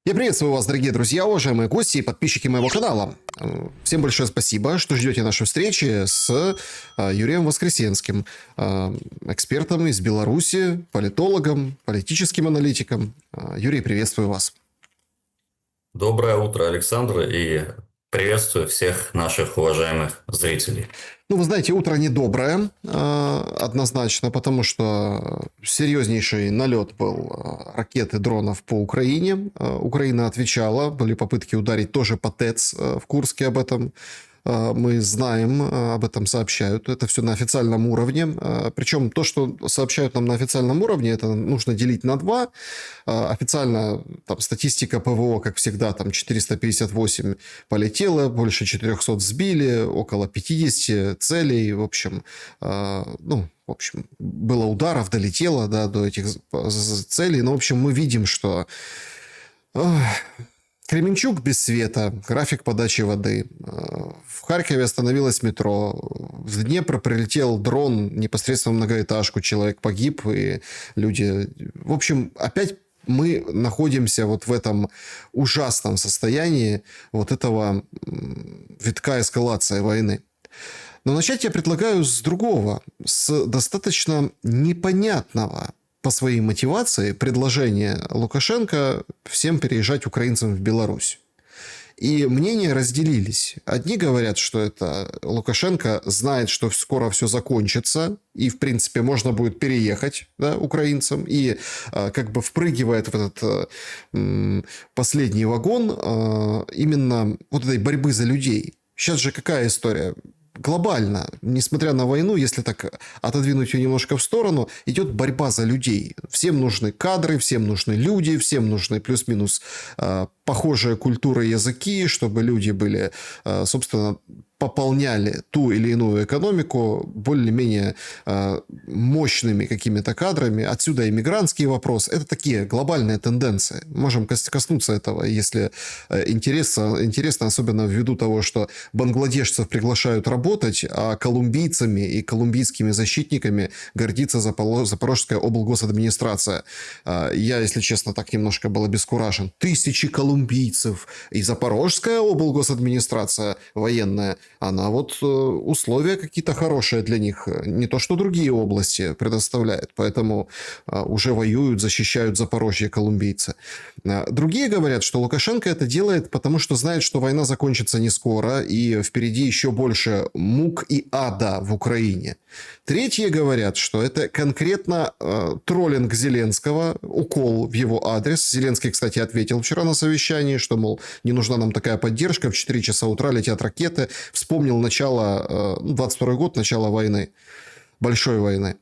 Я приветствую вас, дорогие друзья, уважаемые гости и подписчики моего канала. Всем большое спасибо, что ждете нашей встречи с Юрием Воскресенским, экспертом из Беларуси, политологом, политическим аналитиком. Юрий, приветствую вас. Доброе утро, Александр, и приветствую всех наших уважаемых зрителей. Ну, вы знаете, утро недоброе, однозначно, потому что серьезнейший налет был ракет и дронов по Украине. Украина отвечала, были попытки ударить тоже по ТЭЦ в Курске, об этом мы знаем, об этом сообщают. Это все на официальном уровне. Причем то, что сообщают нам на официальном уровне, это нужно делить на два. Официально там статистика ПВО, как всегда, там 458 полетело, больше 400 сбили, около 50 целей. В общем, было ударов, долетело до этих целей. Но, в общем, мы видим, что Кременчуг без света, график подачи воды. В Харькове остановилось метро. В Днепр прилетел дрон непосредственно в многоэтажку. Человек погиб, и люди... В общем, опять мы находимся вот в этом ужасном состоянии вот этого витка эскалации войны. Но начать я предлагаю с другого, с достаточно непонятного по своей мотивации предложение Лукашенко всем переезжать украинцам в Беларусь. И мнения разделились. Одни говорят, что это Лукашенко знает, что скоро все закончится, и, в принципе, можно будет переехать, да, украинцам, и как бы впрыгивает в этот последний вагон именно вот этой борьбы за людей. Сейчас же какая история? Глобально, несмотря на войну, если так отодвинуть ее немножко в сторону, идет борьба за людей. Всем нужны кадры, всем нужны люди, всем нужны плюс-минус похожие культуры и языки, чтобы люди были, собственно, пополняли ту или иную экономику более-менее мощными какими-то кадрами. Отсюда иммигрантский вопрос. Это такие глобальные тенденции. Можем коснуться этого, если интересно, особенно ввиду того, что бангладешцев приглашают работать, а колумбийцами и колумбийскими защитниками гордится Запорожская облгосадминистрация. Я, если честно, так немножко был обескуражен. Тысячи колумбийцев. И Запорожская облгосадминистрация военная, она вот условия какие-то хорошие для них, не то что другие области предоставляет, поэтому уже воюют, защищают Запорожье колумбийцы. Другие говорят, что Лукашенко это делает, потому что знает, что война закончится не скоро, и впереди еще больше мук и ада в Украине. Третьи говорят, что это конкретно троллинг Зеленского, укол в его адрес. Зеленский, кстати, ответил вчера на совещании, что, мол, не нужна нам такая поддержка, в 4 часа утра летят ракеты. Вспомнил начало, 22 год, начало войны, большой войны.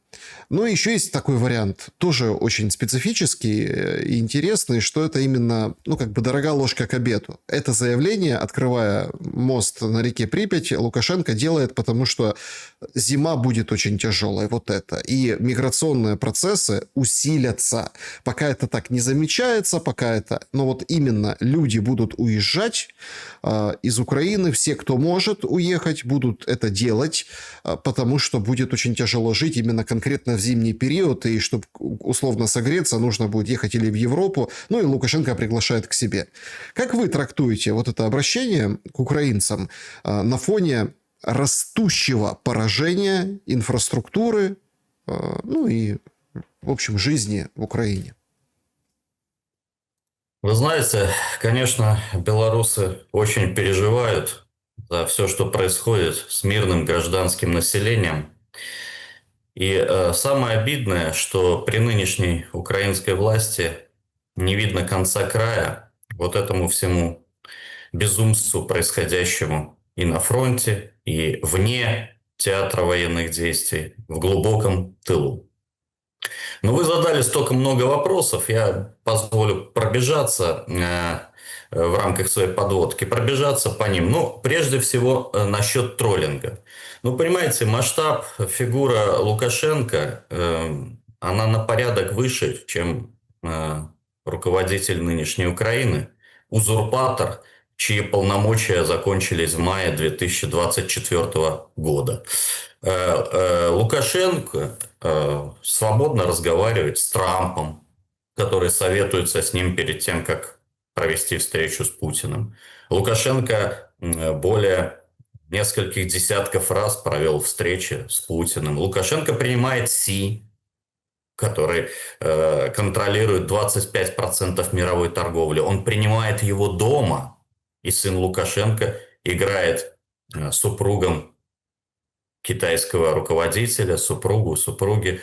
Но еще есть такой вариант, тоже очень специфический и интересный, что это именно, дорогая ложка к обеду. Это заявление, открывая мост на реке Припять, Лукашенко делает, потому что зима будет очень тяжелой, вот это. И миграционные процессы усилятся. Пока это так не замечается, но вот именно люди будут уезжать из Украины, все, кто может уехать, будут это делать, потому что будет очень тяжело жить именно конкретно в зимний период, и чтобы условно согреться, нужно будет ехать или в Европу, и Лукашенко приглашает к себе. Как вы трактуете вот это обращение к украинцам на фоне растущего поражения инфраструктуры, и, в общем, жизни в Украине? Вы знаете, конечно, белорусы очень переживают за все, что происходит с мирным гражданским населением. И самое обидное, что при нынешней украинской власти не видно конца края вот этому всему безумству, происходящему и на фронте, и вне театра военных действий, в глубоком тылу. Но вы задали столько много вопросов, я позволю пробежаться в рамках своей подводки, пробежаться по ним. Прежде всего, насчет троллинга. Понимаете, масштаб, фигура Лукашенко, она на порядок выше, чем руководитель нынешней Украины, узурпатор, чьи полномочия закончились в мае 2024 года. Лукашенко свободно разговаривает с Трампом, который советуется с ним перед тем, как провести встречу с Путиным. Лукашенко более нескольких десятков раз провел встречи с Путиным. Лукашенко принимает Си, который контролирует 25% мировой торговли. Он принимает его дома, и сын Лукашенко играет супругом китайского руководителя, супруги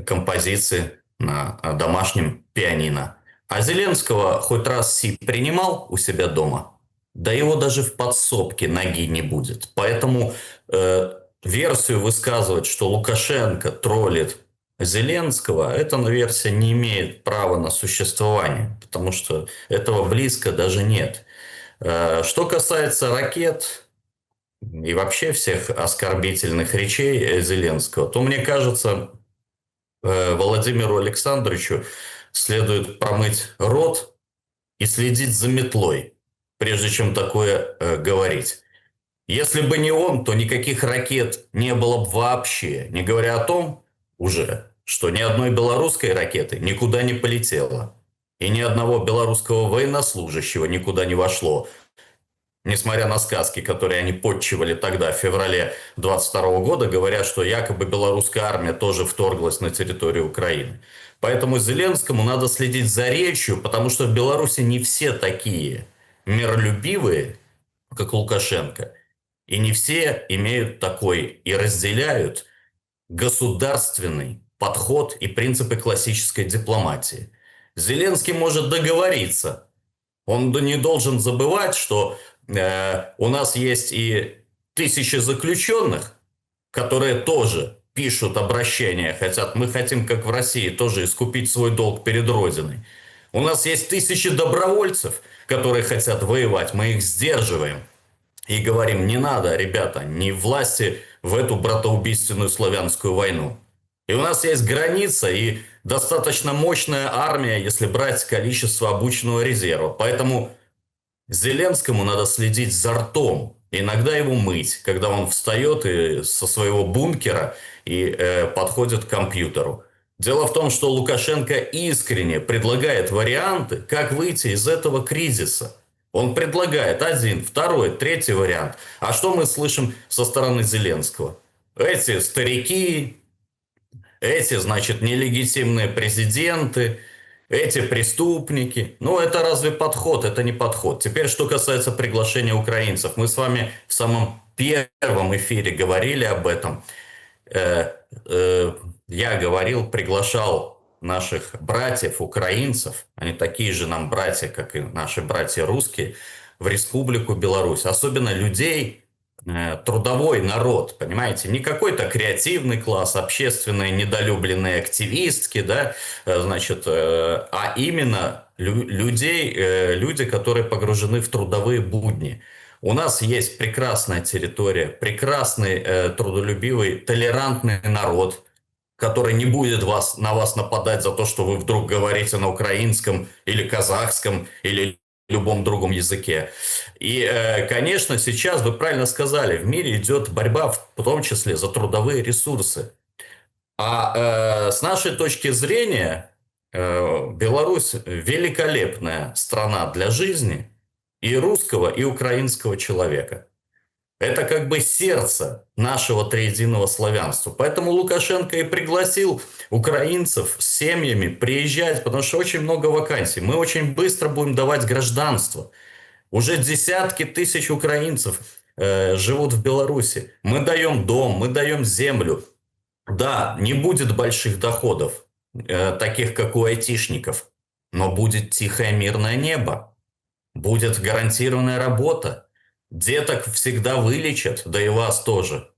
композиции на домашнем пианино. А Зеленского хоть раз Си принимал у себя дома, да его даже в подсобке ноги не будет. Поэтому версию высказывать, что Лукашенко троллит Зеленского, эта версия не имеет права на существование, потому что этого близко даже нет. Что касается ракет и вообще всех оскорбительных речей Зеленского, то, мне кажется, Владимиру Александровичу следует промыть рот и следить за метлой, прежде чем такое говорить. Если бы не он, то никаких ракет не было бы вообще, не говоря о том уже, что ни одной белорусской ракеты никуда не полетело, и ни одного белорусского военнослужащего никуда не вошло, несмотря на сказки, которые они подчивали тогда, в феврале 22 года, говоря, что якобы белорусская армия тоже вторглась на территорию Украины. Поэтому Зеленскому надо следить за речью, потому что в Беларуси не все такие миролюбивые, как Лукашенко, и не все имеют такой и разделяют государственный подход и принципы классической дипломатии. Зеленский может договориться. Он не должен забывать, что у нас есть и тысячи заключенных, которые тоже пишут обращения, мы хотим, как в России, тоже искупить свой долг перед Родиной. У нас есть тысячи добровольцев, которые хотят воевать, мы их сдерживаем. И говорим, не надо, ребята, не власти в эту братоубийственную славянскую войну. И у нас есть граница и достаточно мощная армия, если брать количество обученного резерва. Поэтому Зеленскому надо следить за ртом, иногда его мыть, когда он встает со своего бункера и подходит к компьютеру. Дело в том, что Лукашенко искренне предлагает варианты, как выйти из этого кризиса. Он предлагает один, второй, третий вариант. А что мы слышим со стороны Зеленского? Эти старики, эти, значит, нелегитимные президенты, эти преступники. Ну, это разве подход? Это не подход. Теперь, что касается приглашения украинцев. Мы с вами в самом первом эфире говорили об этом. Я говорил, приглашал наших братьев, украинцев, они такие же нам братья, как и наши братья русские, в Республику Беларусь. Особенно людей, трудовой народ, понимаете, не какой-то креативный класс, общественные недолюбленные активистки, да, значит, а именно люди, которые погружены в трудовые будни. У нас есть прекрасная территория, прекрасный, трудолюбивый, толерантный народ, который не будет на вас нападать за то, что вы вдруг говорите на украинском или казахском или любом другом языке. И, конечно, сейчас, вы правильно сказали, в мире идет борьба, в том числе за трудовые ресурсы. А с нашей точки зрения, Беларусь великолепная страна для жизни и русского, и украинского человека. Это как бы сердце нашего триединого славянства. Поэтому Лукашенко и пригласил украинцев с семьями приезжать, потому что очень много вакансий. Мы очень быстро будем давать гражданство. Уже десятки тысяч украинцев живут в Беларуси. Мы даем дом, мы даем землю. Да, не будет больших доходов, таких как у айтишников, но будет тихое мирное небо, будет гарантированная работа. Деток всегда вылечат, да и вас тоже.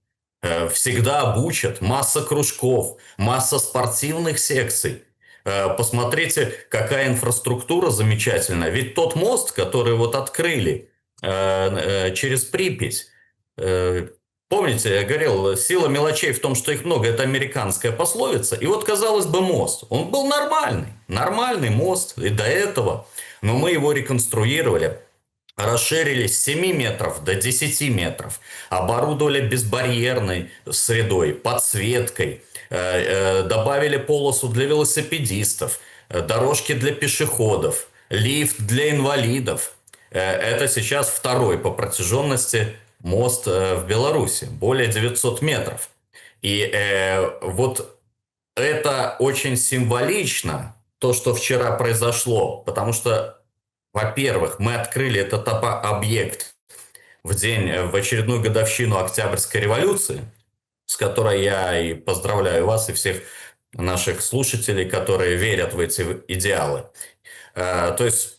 Всегда обучат, масса кружков, масса спортивных секций. Посмотрите, какая инфраструктура замечательная. Ведь тот мост, который вот открыли через Припять, помните, я говорил, сила мелочей в том, что их много, это американская пословица. И вот, казалось бы, мост, он был нормальный мост и до этого, но мы его реконструировали. Расширили с 7 метров до 10 метров, оборудовали безбарьерной средой, подсветкой, добавили полосу для велосипедистов, дорожки для пешеходов, лифт для инвалидов. Это сейчас второй по протяженности мост в Беларуси, более 900 метров. И вот это очень символично, то, что вчера произошло, потому что, во-первых, мы открыли этот объект в очередную годовщину Октябрьской революции, с которой я и поздравляю вас и всех наших слушателей, которые верят в эти идеалы. То есть,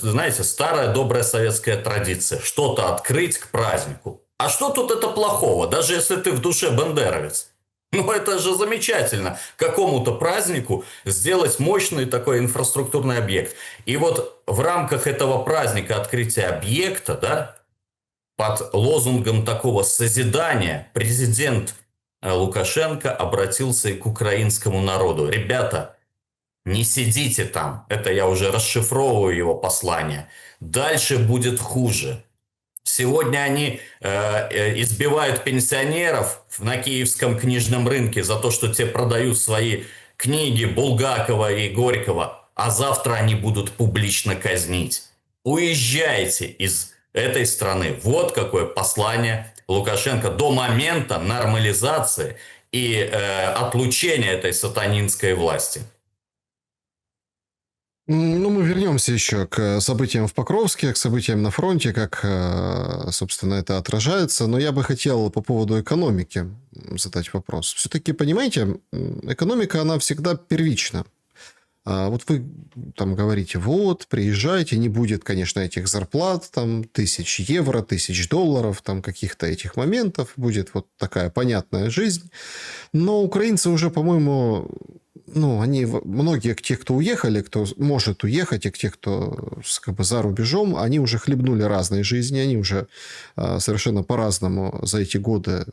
знаете, старая добрая советская традиция. Что-то открыть к празднику. А что тут это плохого, даже если ты в душе бандеровец? Ну, это же замечательно. Какому-то празднику сделать мощный такой инфраструктурный объект. И вот в рамках этого праздника открытия объекта, да, под лозунгом такого созидания президент Лукашенко обратился и к украинскому народу. Ребята, не сидите там. Это я уже расшифровываю его послание. Дальше будет хуже. Сегодня они избивают пенсионеров на киевском книжном рынке за то, что те продают свои книги Булгакова и Горького, а завтра они будут публично казнить. Уезжайте из этой страны. Вот какое послание Лукашенко до момента нормализации и отлучения этой сатанинской власти. Ну, мы вернемся еще к событиям в Покровске, к событиям на фронте, как, собственно, это отражается. Но я бы хотел по поводу экономики задать вопрос. Все-таки, понимаете, экономика, она всегда первична. Вот вы там говорите, вот, приезжайте, не будет, конечно, этих зарплат, там, 1000 евро, 1000 долларов, там, каких-то этих моментов, будет вот такая понятная жизнь. Но украинцы уже, по-моему, ну, они, многие те, кто уехали, кто может уехать, и те, кто как бы за рубежом, они уже хлебнули разной жизни, они уже совершенно по-разному за эти годы,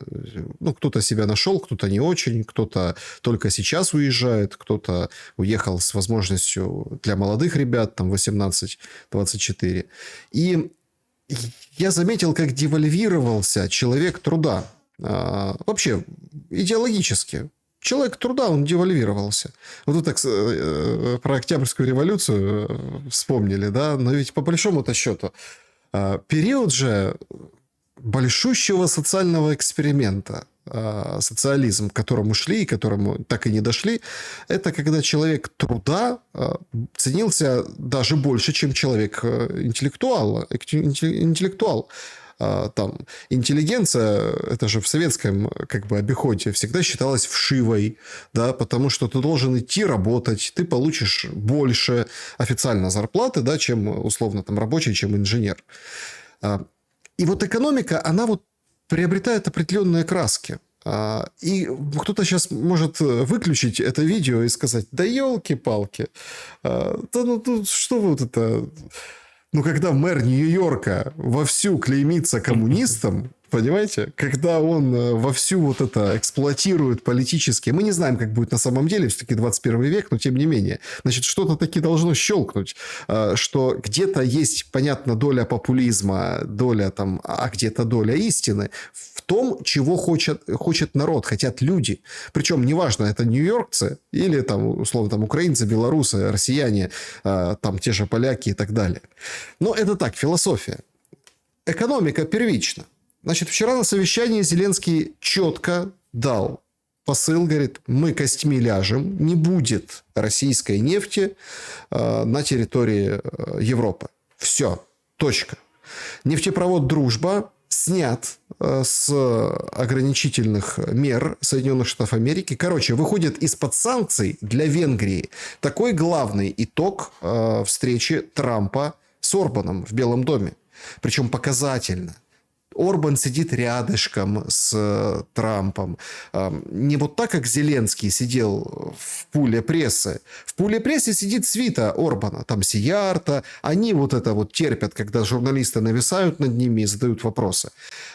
ну, кто-то себя нашел, кто-то не очень, кто-то только сейчас уезжает, кто-то уехал с возможностью для молодых ребят, там, 18-24. И я заметил, как девальвировался человек труда. Вообще, идеологически. Человек труда, он девальвировался. Вот вы так про Октябрьскую революцию вспомнили, да? Но ведь по большому-то счету период же большущего социального эксперимента, социализм, к которому шли и к которому так и не дошли, это когда человек труда ценился даже больше, чем человек интеллектуал. Там интеллигенция, это же в советском как бы обиходе всегда считалась вшивой, да, потому что ты должен идти работать, ты получишь больше официально зарплаты, да, чем условно там рабочий, чем инженер. И вот экономика, она вот приобретает определенные краски. И кто-то сейчас может выключить это видео и сказать, да елки-палки, да ну что вот это... Ну, когда мэр Нью-Йорка вовсю клеймится коммунистом, понимаете, когда он вовсю вот это эксплуатирует политически, мы не знаем, как будет на самом деле, все-таки 21 век, но тем не менее, значит, что-то таки должно щелкнуть, что где-то есть, понятно, доля популизма, доля там, а где-то доля истины в том, чего хочет народ, хотят люди. Причем, неважно, это нью-йоркцы или там, условно, там, украинцы, белорусы, россияне, там, те же поляки и так далее. Но это так, философия. Экономика первична. Значит, вчера на совещании Зеленский четко дал посыл, говорит, мы костьми ляжем, не будет российской нефти на территории Европы. Все, точка. Нефтепровод «Дружба» снят с ограничительных мер Соединенных Штатов Америки. Короче, выходит из-под санкций для Венгрии. Такой главный итог встречи Трампа с Орбаном в Белом доме. Причем показательно. Орбан сидит рядышком с Трампом. Не вот так, как Зеленский сидел в пуле прессы. В пуле прессы сидит свита Орбана. Там Сиярта. Они вот это вот терпят, когда журналисты нависают над ними и задают вопросы.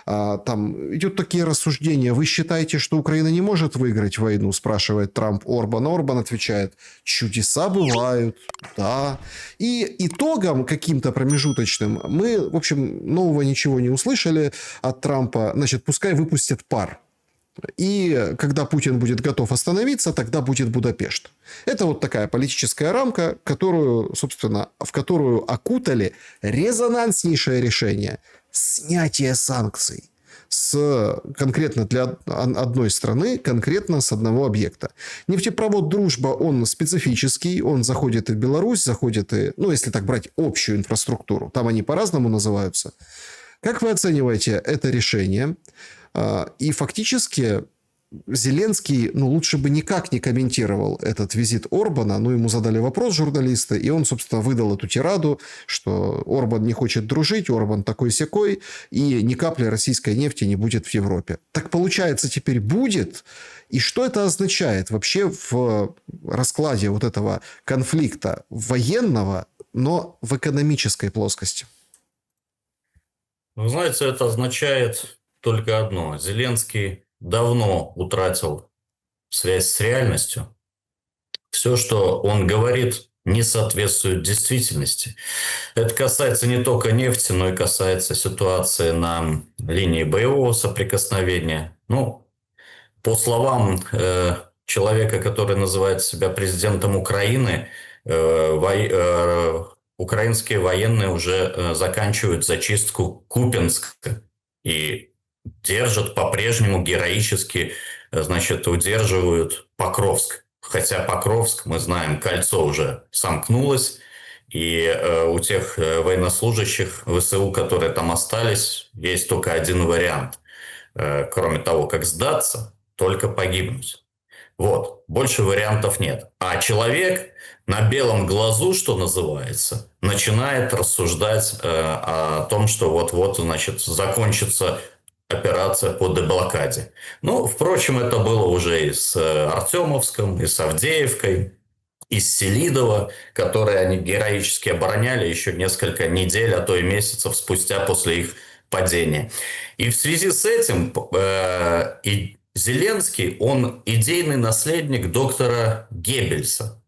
Там идут такие рассуждения. Вы считаете, что Украина не может выиграть войну? Спрашивает Трамп Орбана. Орбан отвечает, чудеса бывают. Да. И итогом каким-то промежуточным мы, в общем, нового ничего не услышали от Трампа. Значит, пускай выпустят пар. И когда Путин будет готов остановиться, тогда будет Будапешт. Это вот такая политическая рамка, которую, собственно, в которую окутали резонанснейшее решение – снятие санкций конкретно для одной страны, конкретно с одного объекта. Нефтепровод «Дружба», он специфический, он заходит и в Беларусь, заходит и, ну, если так брать общую инфраструктуру, там они по-разному называются. Как вы оцениваете это решение? И фактически Зеленский, лучше бы никак не комментировал этот визит Орбана, но ему задали вопрос журналисты, и он, собственно, выдал эту тираду, что Орбан не хочет дружить, Орбан такой-сякой, и ни капли российской нефти не будет в Европе. Так получается, теперь будет? И что это означает вообще в раскладе вот этого конфликта военного, но в экономической плоскости? Вы знаете, это означает только одно. Зеленский давно утратил связь с реальностью. Все, что он говорит, не соответствует действительности. Это касается не только нефти, но и касается ситуации на линии боевого соприкосновения. По словам человека, который называет себя президентом Украины, украинские военные уже заканчивают зачистку Купянска и держат по-прежнему героически, удерживают Покровск. Хотя Покровск, мы знаем, кольцо уже сомкнулось, и у тех военнослужащих ВСУ, которые там остались, есть только один вариант. Кроме того, как сдаться, только погибнуть. Больше вариантов нет. А человек на белом глазу, что называется, начинает рассуждать о том, что вот-вот, закончится операция по деблокаде. Впрочем, это было уже и с Артемовском, и с Авдеевкой, и с Селидово, которые они героически обороняли еще несколько недель, а то и месяцев спустя после их падения. И в связи с этим и Зеленский, он идейный наследник доктора Геббельса.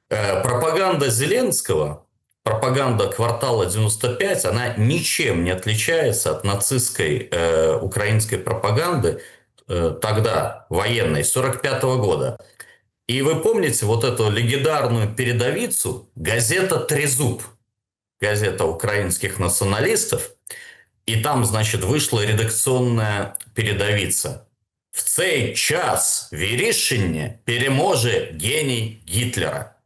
Пропаганда Зеленского, пропаганда квартала 95, она ничем не отличается от нацистской украинской пропаганды тогда, военной, 1945 года. И вы помните вот эту легендарную передовицу газета «Трезуб», газета украинских националистов, и там, вышла редакционная передовица. «В цей час в Виришине переможе гений Гитлера».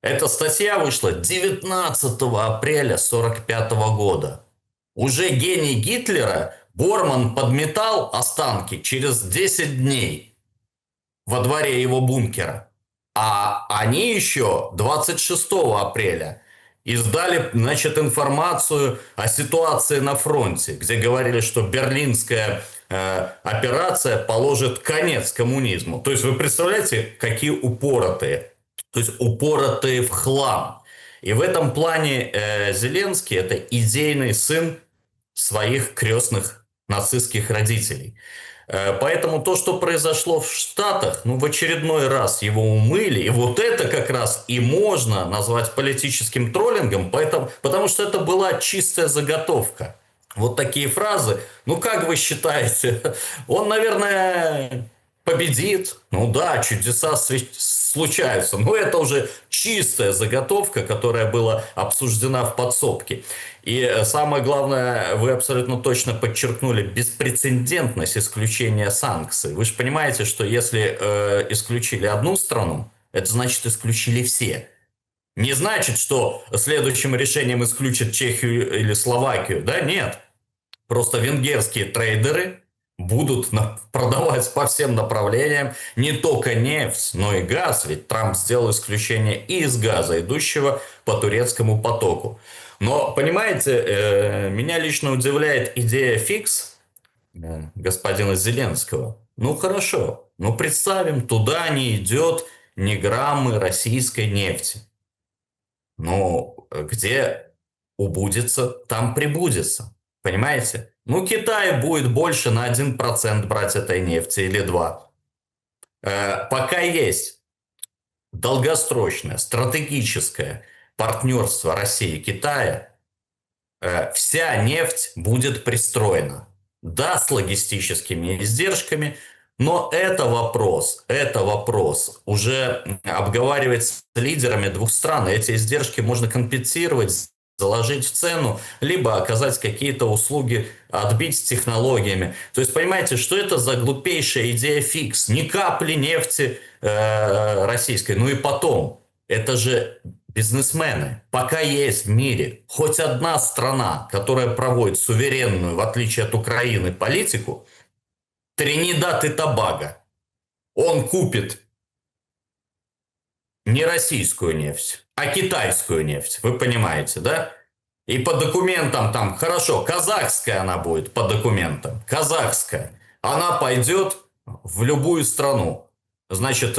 Эта статья вышла 19 апреля 1945 года. Уже гений Гитлера Борман подметал останки через 10 дней во дворе его бункера. А они еще 26 апреля издали, информацию о ситуации на фронте, где говорили, что берлинская операция положит конец коммунизму. То есть вы представляете, какие упоротые. То есть упоротые в хлам. И в этом плане Зеленский – это идейный сын своих крестных нацистских родителей. Поэтому то, что произошло в Штатах, в очередной раз его умыли. И вот это как раз и можно назвать политическим троллингом, потому что это была чистая заготовка. Вот такие фразы. Как вы считаете, он, наверное, победит? Чудеса случаются. Но это уже чистая заготовка, которая была обсуждена в подсобке. И самое главное, вы абсолютно точно подчеркнули беспрецедентность исключения санкций. Вы же понимаете, что если исключили одну страну, это значит исключили все. Не значит, что следующим решением исключат Чехию или Словакию. Да, нет. Просто венгерские трейдеры будут продавать по всем направлениям не только нефть, но и газ. Ведь Трамп сделал исключение и из газа, идущего по турецкому потоку. Но, понимаете, меня лично удивляет идея фикс господина Зеленского. Хорошо, представим, туда не идет ни граммы российской нефти. Где убудется, там прибудется. Понимаете? Китай будет больше на 1% брать этой нефти или 2%. Пока есть долгосрочное, стратегическое партнерство России и Китая, вся нефть будет пристроена. Да, с логистическими издержками, Но это вопрос уже обговаривается с лидерами двух стран. Эти издержки можно компенсировать, заложить в цену, либо оказать какие-то услуги, отбить технологиями. То есть, понимаете, что это за глупейшая идея фикс? Ни капли нефти российской. Ну и потом, это же бизнесмены. Пока есть в мире хоть одна страна, которая проводит суверенную, в отличие от Украины, политику, Тринидад и Тобаго, он купит не российскую нефть, а китайскую нефть. Вы понимаете, да? И по документам там, хорошо, казахская она будет по документам. Казахская. Она пойдет в любую страну. Значит,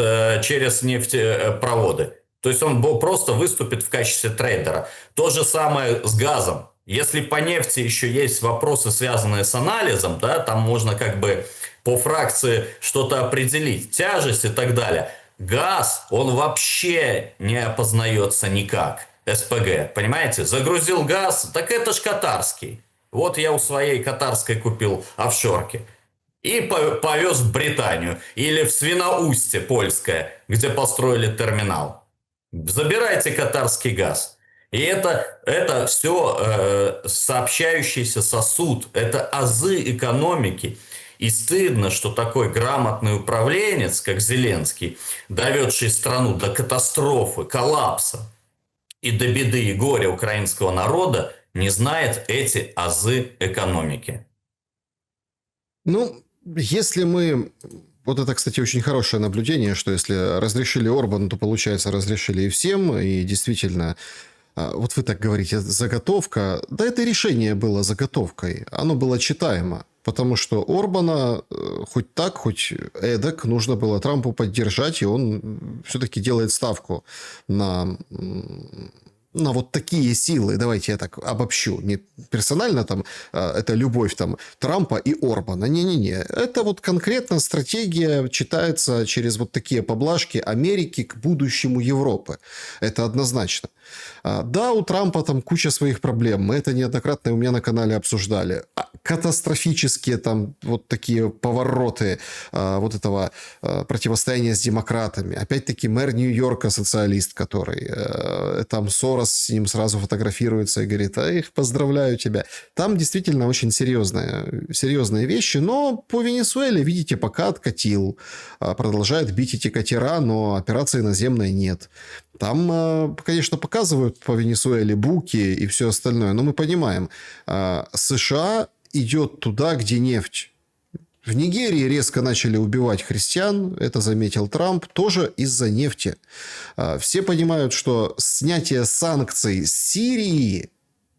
через нефтепроводы. То есть он просто выступит в качестве трейдера. То же самое с газом. Если по нефти еще есть вопросы, связанные с анализом, да, там можно как бы по фракции что-то определить, тяжесть и так далее. Газ, он вообще не опознается никак. СПГ, понимаете? Загрузил газ, так это ж катарский. Вот я у своей катарской купил офшорки. И повез в Британию. Или в Свиноустье польское, где построили терминал. Забирайте катарский газ. И это все сообщающийся сосуд. Это азы экономики. И стыдно, что такой грамотный управленец, как Зеленский, доведший страну до катастрофы, коллапса и до беды и горя украинского народа, не знает эти азы экономики. Ну, если мы... Вот это, кстати, очень хорошее наблюдение, что если разрешили Орбану, то, получается, разрешили и всем. И действительно, вот вы так говорите, заготовка. Да, это решение было заготовкой. Оно было читаемо. Потому что Орбана хоть так, хоть эдак нужно было Трампу поддержать. И он все-таки делает ставку на вот такие силы, давайте я так обобщу, не персонально там, это любовь там Трампа и Орбана, не-не-не, это вот конкретно стратегия читается через вот такие поблажки Америки к будущему Европы, это однозначно. Да, у Трампа там куча своих проблем, мы это неоднократно у меня на канале обсуждали, катастрофические там вот такие повороты вот этого противостояния с демократами, опять-таки мэр Нью-Йорка социалист, который там Сорос с ним сразу фотографируется и говорит: «Эх, поздравляю тебя». Там действительно очень серьезные вещи, но по Венесуэле, видите, пока откатил, продолжает бить эти катера, но операции наземной нет. Там, конечно, показывают по Венесуэле буки и все остальное, но мы понимаем, США идет туда, где нефть. В Нигерии резко начали убивать христиан, это заметил Трамп, тоже из-за нефти. Все понимают, что снятие санкций с Сирии,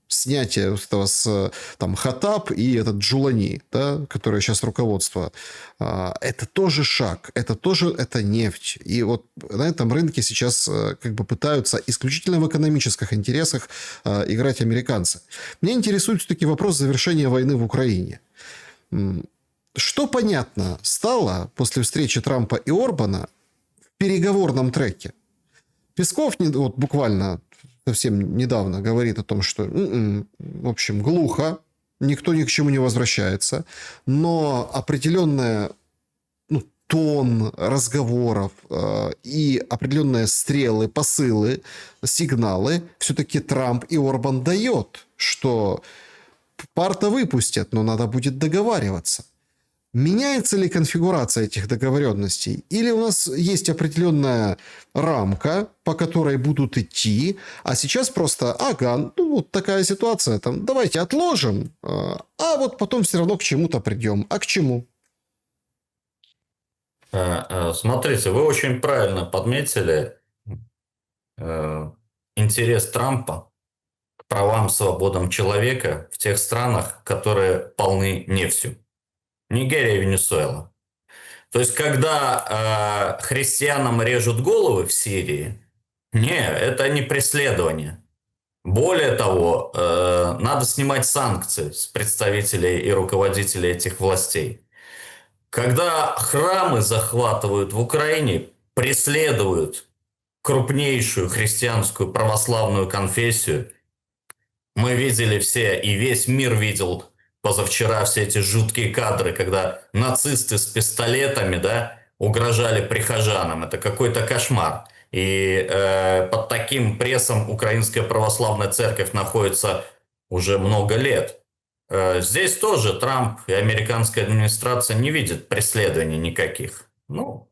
снятие этого с там, Хатаб и этот Джулани, да, который сейчас руководство, это тоже шаг, это нефть. И вот на этом рынке сейчас как бы пытаются исключительно в экономических интересах играть американцы. Меня интересует все-таки вопрос завершения войны в Украине. Что понятно стало после встречи Трампа и Орбана в переговорном треке? Песков вот буквально совсем недавно говорит о том, что, в общем, глухо, никто ни к чему не возвращается, но определенная тон разговоров и определенные стрелы, посылы, сигналы все-таки Трамп и Орбан дает, что пар-то выпустят, но надо будет договариваться. Меняется ли конфигурация этих договоренностей? Или у нас есть определенная рамка, по которой будут идти, а сейчас просто, вот такая ситуация, там, давайте отложим, а вот потом все равно к чему-то придем. А к чему? Смотрите, вы очень правильно подметили интерес Трампа к правам, свободам человека в тех странах, которые полны нефтью. Нигерия и Венесуэла. То есть, когда христианам режут головы в Сирии, это не преследование. Более того, надо снимать санкции с представителей и руководителей этих властей. Когда храмы захватывают в Украине, преследуют крупнейшую христианскую православную конфессию, мы видели все, и весь мир видел позавчера все эти жуткие кадры, когда нацисты с пистолетами, да, угрожали прихожанам. Это какой-то кошмар. И под таким прессом Украинская Православная Церковь находится уже много лет. Здесь тоже Трамп и американская администрация не видят преследований никаких. Ну,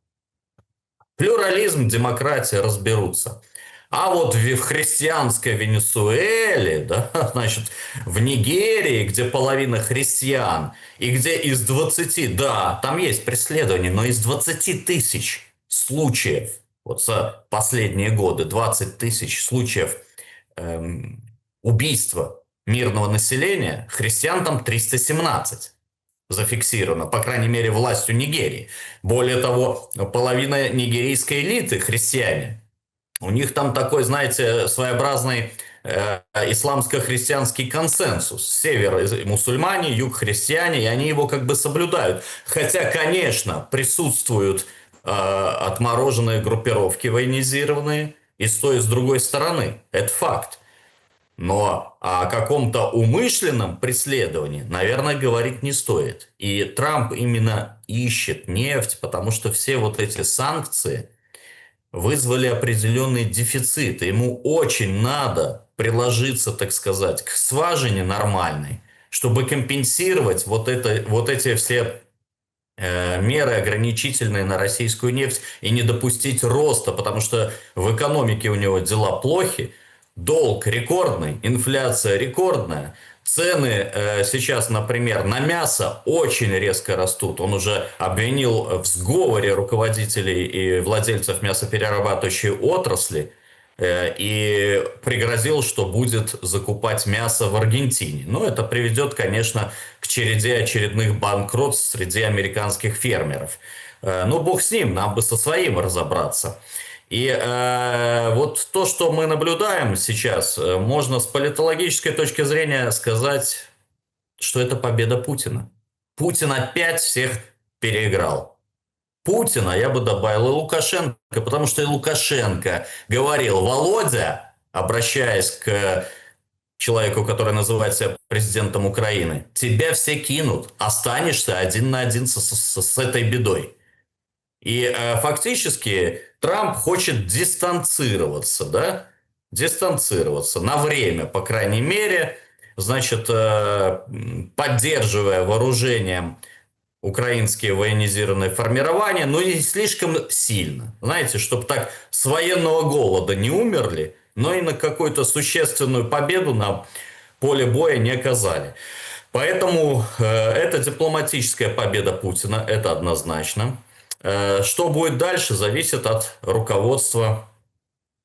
плюрализм, демократия, разберутся. А вот в христианской Венесуэле, да, значит, в Нигерии, где половина христиан, и где из 20, да, там есть преследование, но из 20 тысяч случаев, вот за последние годы, 20 тысяч случаев убийства мирного населения, христиан там 317 зафиксировано, по крайней мере, властью Нигерии. Более того, половина нигерийской элиты христиане. У них там такой, знаете, своеобразный исламско-христианский консенсус. Север мусульмане, юг христиане, и они его как бы соблюдают. Хотя, конечно, присутствуют отмороженные группировки военизированные и с той, и с другой стороны. Это факт. Но о каком-то умышленном преследовании, наверное, говорить не стоит. И Трамп именно ищет нефть, потому что все вот эти санкции вызвали определенный дефицит. Ему очень надо приложиться, так сказать, к скважине нормальной, чтобы компенсировать вот эти все меры ограничительные на российскую нефть и не допустить роста, потому что в экономике у него дела плохи, долг рекордный, инфляция рекордная, цены сейчас, например, на мясо очень резко растут. Он уже обвинил в сговоре руководителей и владельцев мясоперерабатывающей отрасли и пригрозил, что будет закупать мясо в Аргентине. Но это приведет, конечно, к череде очередных банкротств среди американских фермеров. Ну, бог с ним, нам бы со своим разобраться. И вот то, что мы наблюдаем сейчас, можно с политологической точки зрения сказать, что это победа Путина. Путин опять всех переиграл. Путина, я бы добавил, и Лукашенко, потому что и Лукашенко говорил: Володя, обращаясь к человеку, который называет себя президентом Украины, тебя все кинут, останешься один на один с этой бедой. И фактически Трамп хочет дистанцироваться, да? Дистанцироваться на время, по крайней мере, значит, поддерживая вооружением украинские военизированные формирования, но не слишком сильно. Знаете, чтобы так с военного голода не умерли, но и на какую-то существенную победу на поле боя не оказали. Поэтому это дипломатическая победа Путина, это однозначно. Что будет дальше, зависит от руководства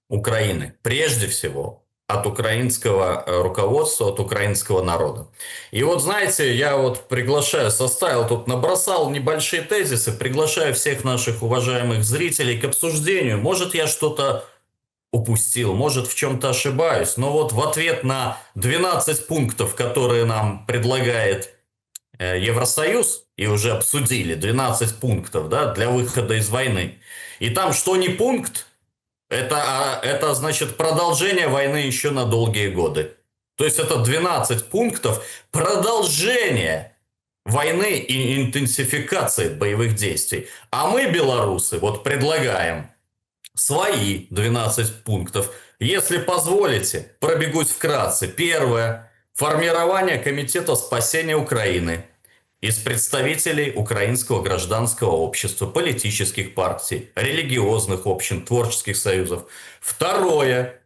Украины. Прежде всего, от украинского руководства, от украинского народа. И вот, знаете, я вот приглашаю, составил тут, набросал небольшие тезисы, приглашаю всех наших уважаемых зрителей к обсуждению. Может, я что-то упустил, может, в чем-то ошибаюсь, но вот в ответ на 12 пунктов, которые нам предлагает Евросоюз, и уже обсудили 12 пунктов, да, для выхода из войны. И там что не пункт, это значит продолжение войны еще на долгие годы. То есть это 12 пунктов продолжения войны и интенсификации боевых действий. А мы, белорусы, вот предлагаем свои 12 пунктов. Если позволите, пробегусь вкратце. Первое. Формирование Комитета спасения Украины из представителей украинского гражданского общества, политических партий, религиозных общин, творческих союзов. Второе.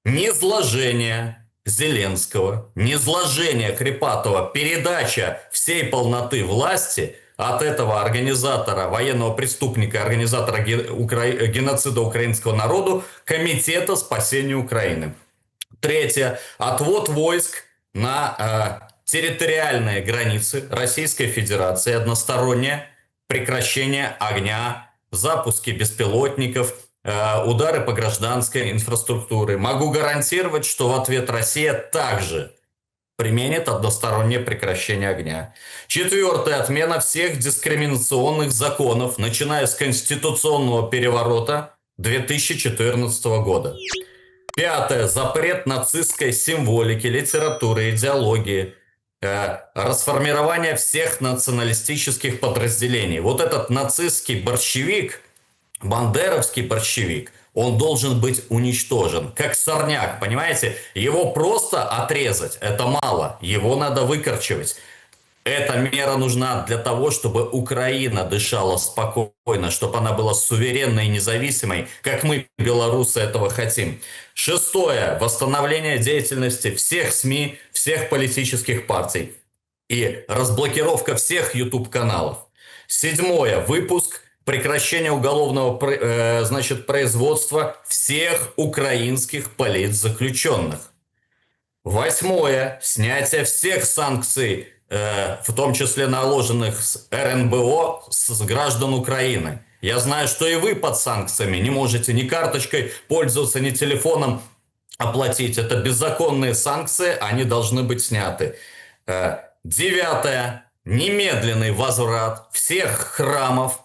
Низложение Зеленского, низложение Крепатова, передача всей полноты власти от этого организатора, военного преступника, организатора геноцида украинского народа, Комитета спасения Украины. Третье. Отвод войск на территориальные границы Российской Федерации, одностороннее прекращение огня, запуски беспилотников, удары по гражданской инфраструктуре. Могу гарантировать, что в ответ Россия также применит одностороннее прекращение огня. Четвертое. Отмена всех дискриминационных законов, начиная с конституционного переворота 2014 года. Пятое. Запрет нацистской символики, литературы, идеологии. расформирование всех националистических подразделений. Вот этот нацистский борщевик, бандеровский борщевик, он должен быть уничтожен, как сорняк, понимаете? Его просто отрезать, это мало, его надо выкорчевать. Эта мера нужна для того, чтобы Украина дышала спокойно, чтобы она была суверенной и независимой, как мы, белорусы, этого хотим. Шестое. Восстановление деятельности всех СМИ, всех политических партий и разблокировка всех YouTube-каналов. Седьмое. Выпуск, прекращение уголовного производства всех украинских политзаключенных. Восьмое. Снятие всех санкций, в том числе наложенных с РНБО, с граждан Украины. Я знаю, что и вы под санкциями не можете ни карточкой пользоваться, ни телефоном оплатить. Это беззаконные санкции, они должны быть сняты. Девятое. Немедленный возврат всех храмов,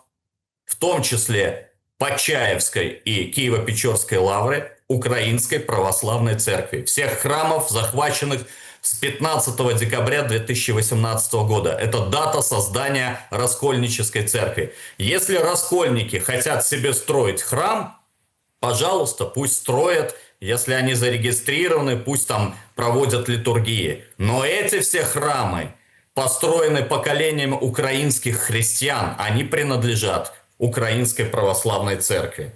в том числе Почаевской и Киево-Печорской лавры, Украинской православной церкви. Всех храмов, захваченных с 15 декабря 2018 года. Это дата создания Раскольнической церкви. Если раскольники хотят себе строить храм, пожалуйста, пусть строят. Если они зарегистрированы, пусть там проводят литургии. Но эти все храмы построены поколением украинских христиан. Они принадлежат Украинской православной церкви.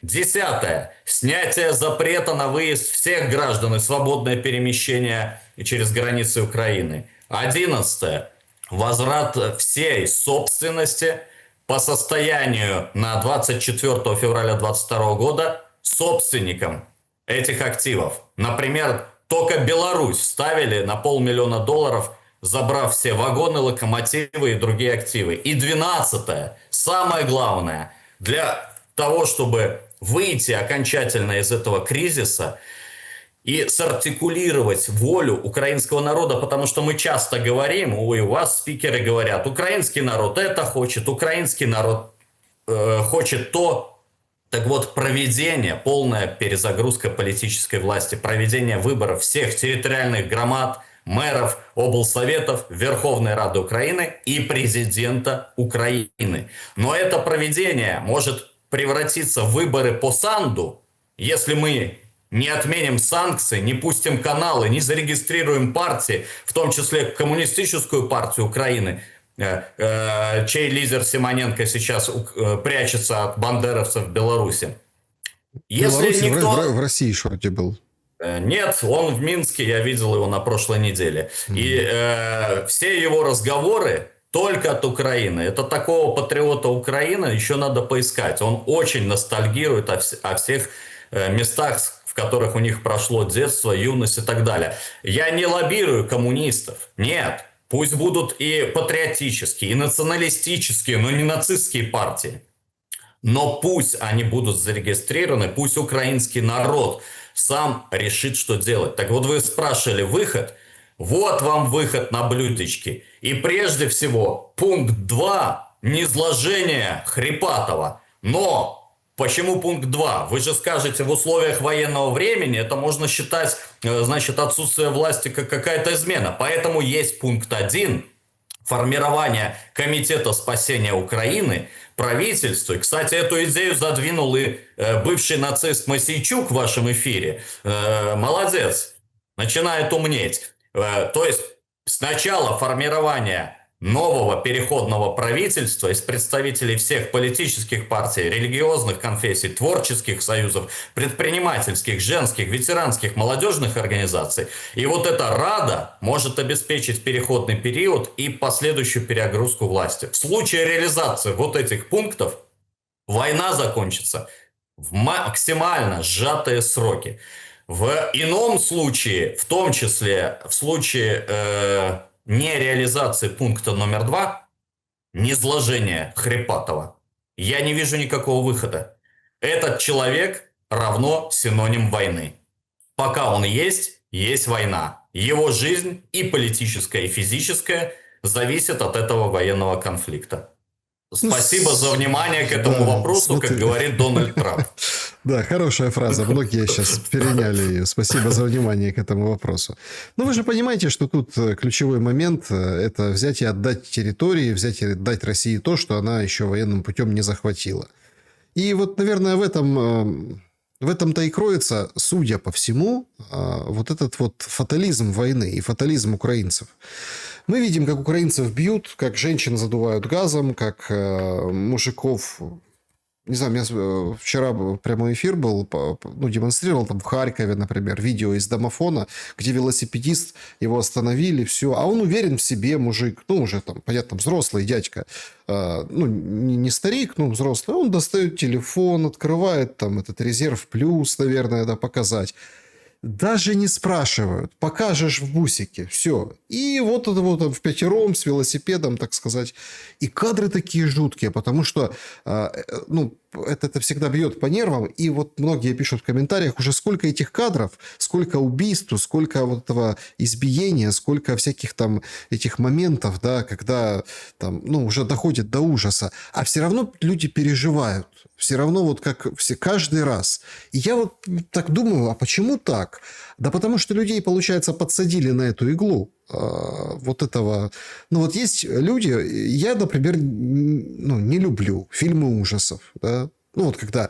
Десятое. Снятие запрета на выезд всех граждан и свободное перемещение через границы Украины. 11. Возврат всей собственности по состоянию на 24 февраля 2022 года собственникам этих активов. Например, только Беларусь вставили на $500 000, забрав все вагоны, локомотивы и другие активы. И 12. Самое главное, для того, чтобы выйти окончательно из этого кризиса и сартикулировать волю украинского народа, потому что мы часто говорим, ой, у вас спикеры говорят, украинский народ это хочет, украинский народ хочет то. Так вот, проведение, полная перезагрузка политической власти, проведение выборов всех территориальных громад, мэров, облсоветов, Верховной Рады Украины и президента Украины. Но это проведение может превратиться в выборы по Санду, если мы не отменим санкции, не пустим каналы, не зарегистрируем партии, в том числе Коммунистическую партию Украины, чей лидер Симоненко сейчас прячется от бандеровцев в Беларуси. Если никто... в России вроде был. Нет, он в Минске, я видел его на прошлой неделе. И все его разговоры только от Украины. Это такого патриота Украины еще надо поискать. Он очень ностальгирует о всех местах, в которых у них прошло детство, юность и так далее. Я не лоббирую коммунистов. Нет. Пусть будут и патриотические, и националистические, но не нацистские партии. Но пусть они будут зарегистрированы, пусть украинский народ сам решит, что делать. Так вот, вы спрашивали выход. Вот вам выход на блюдечке. И прежде всего, пункт 2. Низложение Хрипатова. Но почему пункт 2? Вы же скажете, в условиях военного времени это можно считать, значит, отсутствие власти как какая-то измена. Поэтому есть пункт 1. Формирование Комитета спасения Украины, правительству. И, кстати, эту идею задвинул и бывший нацист Мосейчук в вашем эфире. Молодец. Начинает умнеть. То есть сначала формирование нового переходного правительства из представителей всех политических партий, религиозных конфессий, творческих союзов, предпринимательских, женских, ветеранских, молодежных организаций. И вот эта Рада может обеспечить переходный период и последующую перегрузку власти. В случае реализации вот этих пунктов война закончится в максимально сжатые сроки. В ином случае, в том числе в случае нереализации пункта номер 2, низложение Хрипатова, я не вижу никакого выхода. Этот человек равно синоним войны. Пока он есть, есть война. Его жизнь и политическая, и физическая зависят от этого военного конфликта. Спасибо за внимание к этому вопросу, как говорит Дональд Трамп. Да, хорошая фраза. Многие сейчас переняли ее. Спасибо за внимание к этому вопросу. Но вы же понимаете, что тут ключевой момент – это взять и отдать территории, взять и отдать России то, что она еще военным путем не захватила. И вот, наверное, в этом-то и кроется, судя по всему, вот этот вот фатализм войны и фатализм украинцев. Мы видим, как украинцев бьют, как женщин задувают газом, как мужиков... Не знаю, у меня вчера прямой эфир был, ну, демонстрировал там в Харькове, например, видео из домофона, где велосипедист, его остановили, все, а он уверен в себе, мужик, ну, уже там, понятно, взрослый дядька, ну, не старик, но взрослый, он достает телефон, открывает там этот резерв плюс, наверное, да, показать. Даже не спрашивают. Покажешь в бусике. Все. И вот это вот в пятером с велосипедом, так сказать. И кадры такие жуткие, потому что ну, это всегда бьет по нервам. И вот многие пишут в комментариях, уже сколько этих кадров, сколько убийств, сколько вот этого избиения, сколько всяких там этих моментов, да, когда там, ну, уже доходит до ужаса. А все равно люди переживают. Все равно вот как все каждый раз. И я вот так думаю, а почему так? Да потому что людей, получается, подсадили на эту иглу. Вот этого... Ну вот есть люди... Я, например, ну, не люблю фильмы ужасов. Да? Ну вот когда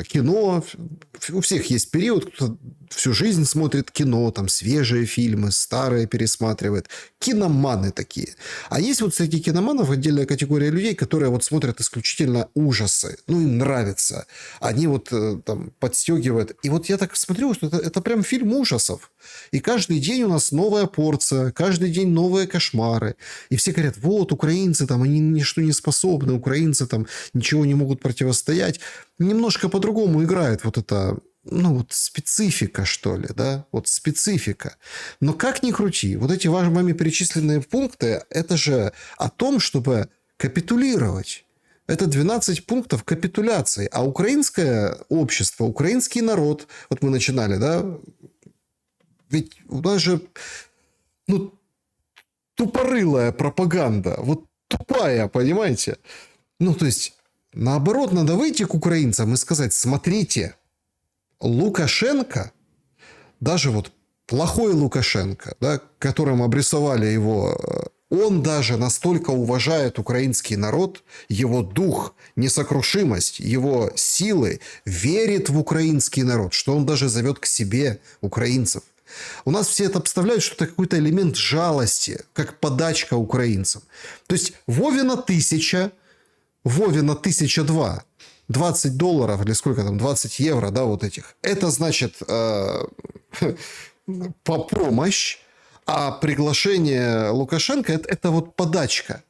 кино... У всех есть период, кто всю жизнь смотрит кино, там свежие фильмы, старые пересматривает. Киноманы такие. А есть вот среди киноманов отдельная категория людей, которые вот смотрят исключительно ужасы. Ну, им нравится. Они вот там подстегивают. И вот я так смотрю, что это прям фильм ужасов. И каждый день у нас новая порция, каждый день новые кошмары. И все говорят, вот, украинцы там, они ни что не способны, украинцы там ничего не могут противостоять. Немножко по-другому играет вот это... Ну, вот специфика, что ли, да? Вот специфика. Но как ни крути, вот эти вами перечисленные пункты, это же о том, чтобы капитулировать. Это 12 пунктов капитуляции. А украинское общество, украинский народ, вот мы начинали, да? Ведь у нас же, ну, тупорылая пропаганда. Вот тупая, понимаете? Ну, то есть, наоборот, надо выйти к украинцам и сказать, смотрите, Лукашенко, даже вот плохой Лукашенко, да, которым обрисовали его, он даже настолько уважает украинский народ, его дух, несокрушимость, его силы, верит в украинский народ, что он даже зовет к себе украинцев. У нас все это представляют, что это какой-то элемент жалости, как подачка украинцам. То есть Вовина 1000, Вовина 1002. $20 или сколько там, 20 евро, да, вот этих. Это значит по помощь, а приглашение Лукашенко это вот подачка.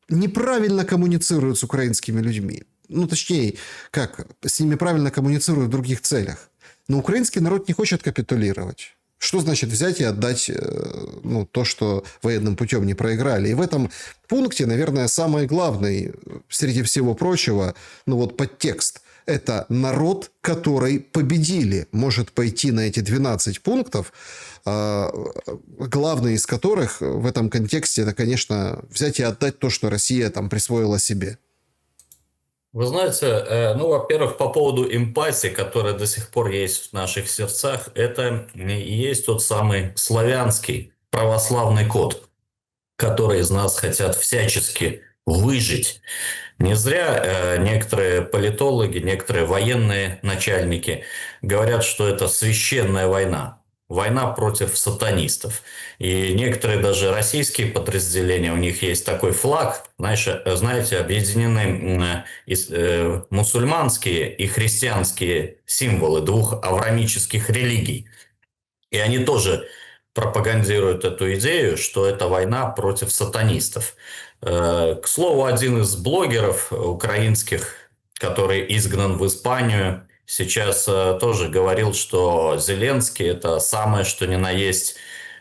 Неправильно коммуницируют с украинскими людьми. Ну, точнее, как, с ними правильно коммуницируют в других целях. Но украинский народ не хочет капитулировать. Что значит взять и отдать ну, то, что военным путем не проиграли? И в этом пункте, наверное, самый главный, среди всего прочего, ну вот подтекст. Это народ, который победили, может пойти на эти 12 пунктов, главный из которых в этом контексте, это, конечно, взять и отдать то, что Россия там присвоила себе. Вы знаете, ну, во-первых, по поводу эмпатии, которая до сих пор есть в наших сердцах, это и есть тот самый славянский православный код, который из нас хотят всячески выжить. Не зря некоторые политологи, некоторые военные начальники говорят, что это священная война. Война против сатанистов. И некоторые даже российские подразделения, у них есть такой флаг, знаете, объединены мусульманские и христианские символы двух авраамических религий. И они тоже пропагандируют эту идею, что это война против сатанистов. К слову, один из блогеров украинских, который изгнан в Испанию, сейчас тоже говорил, что Зеленский – это самое, что ни на есть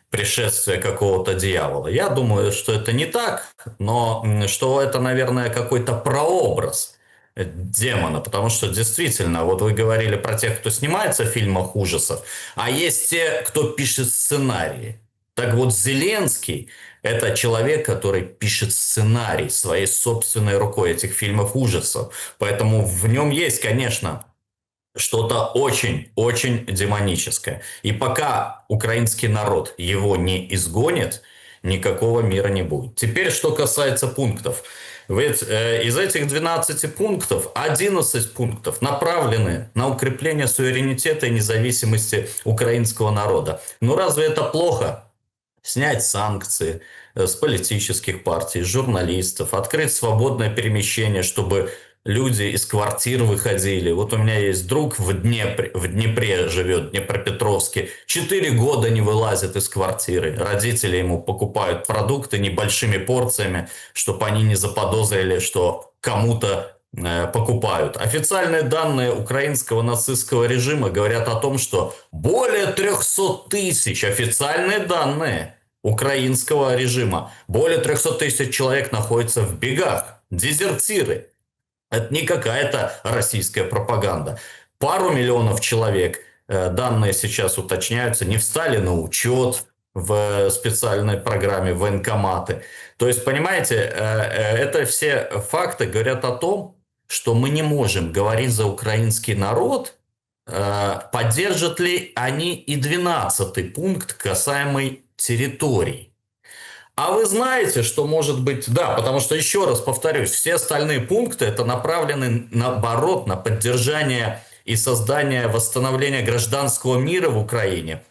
пришествие какого-то дьявола. Я думаю, что это не так, но что это, наверное, какой-то прообраз демона, потому что действительно, вот вы говорили про тех, кто снимается в фильмах ужасов, а есть те, кто пишет сценарии. Так вот, Зеленский – это человек, который пишет сценарий своей собственной рукой этих фильмов ужасов. Поэтому в нем есть, конечно, что-то очень-очень демоническое. И пока украинский народ его не изгонит, никакого мира не будет. Теперь, что касается пунктов. Ведь из этих 12 пунктов 11 пунктов направлены на укрепление суверенитета и независимости украинского народа. Ну разве это плохо? Снять санкции с политических партий, с журналистов, открыть свободное перемещение, чтобы люди из квартир выходили. Вот у меня есть друг в Днепре живет, в Днепропетровске. 4 года не вылазит из квартиры. Родители ему покупают продукты небольшими порциями, чтобы они не заподозрили, что кому-то покупают. Официальные данные украинского нацистского режима говорят о том, что более 300 тысяч, официальные данные украинского режима, более 300 тысяч человек находятся в бегах, дезертиры. Это не какая-то российская пропаганда. Пару миллионов человек, данные сейчас уточняются, не встали на учет в специальной программе военкоматы. То есть, понимаете, это все факты говорят о том, что мы не можем говорить за украинский народ, поддержат ли они и 12-й пункт, касаемый территорий. А вы знаете, что может быть... Да, потому что, еще раз повторюсь, все остальные пункты это направлены, наоборот, на поддержание и создание, восстановление гражданского мира в Украине.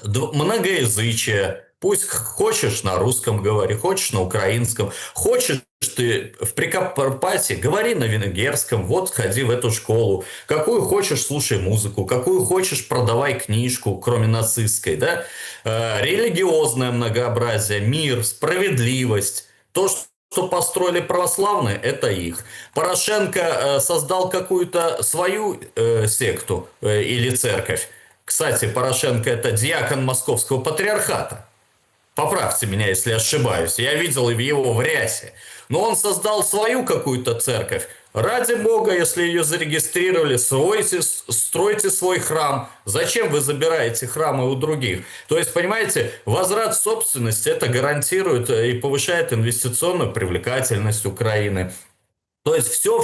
Многоязычие. Пусть хочешь на русском говори, хочешь на украинском, хочешь ты в Прикарпатье, говори на венгерском, вот ходи в эту школу. Какую хочешь, слушай музыку, какую хочешь, продавай книжку, кроме нацистской, да? Религиозное многообразие, мир, справедливость, то, что построили православные, это их. Порошенко создал какую-то свою секту или церковь. Кстати, Порошенко это диакон Московского патриархата. Поправьте меня, если ошибаюсь. Я видел его в рясе. Но он создал свою какую-то церковь. Ради бога, если ее зарегистрировали, стройте свой храм. Зачем вы забираете храмы у других? То есть, понимаете, возврат собственности это гарантирует и повышает инвестиционную привлекательность Украины. То есть все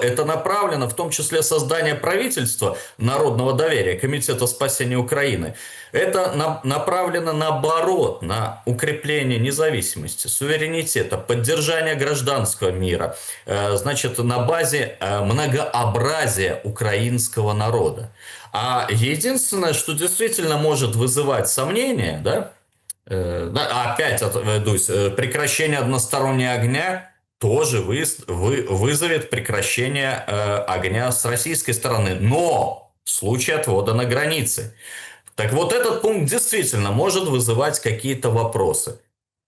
это направлено, в том числе создание правительства народного доверия, Комитета спасения Украины. Это направлено наоборот, на укрепление независимости, суверенитета, поддержание гражданского мира, значит, на базе многообразия украинского народа. А единственное, что действительно может вызывать сомнения, да, опять отведусь, прекращение одностороннего огня тоже вызовет прекращение огня с российской стороны. Но в случае отвода на границе. Так вот этот пункт действительно может вызывать какие-то вопросы.